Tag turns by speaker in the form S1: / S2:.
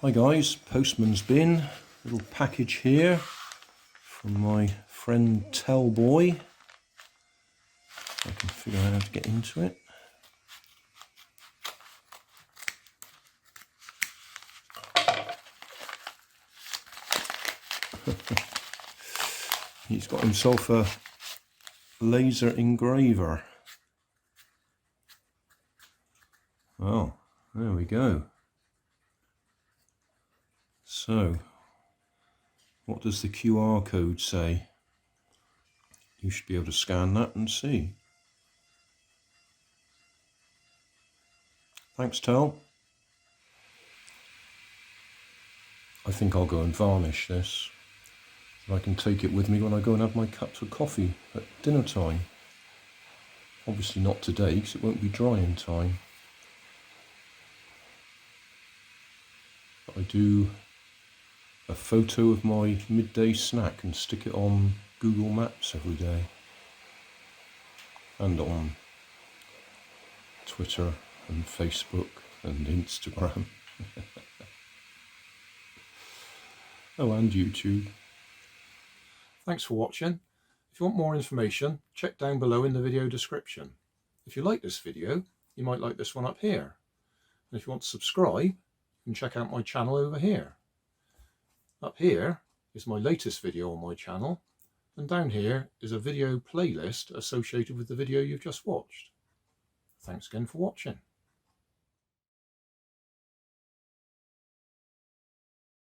S1: Hi guys, postman's bin, little package here from my friend Tellboy. I can figure out how to get into it. He's got himself a laser engraver. Oh, there we go. So, what does the QR code say? You should be able to scan that and see. Thanks, Tell. I think I'll go and varnish this. I can take it with me when I go and have my cups of coffee at dinner time. Obviously not today because it won't be dry in time. But I do a photo of my midday snack and stick it on Google Maps every day. And on Twitter and Facebook and Instagram. Oh, and YouTube. Thanks for watching. If you want more information, check down below in the video description. If you like this video, you might like this one up here. And if you want to subscribe, you can check out my channel over here. Up here is my latest video on my channel, and down here is a video playlist associated with the video you've just watched. Thanks again for watching.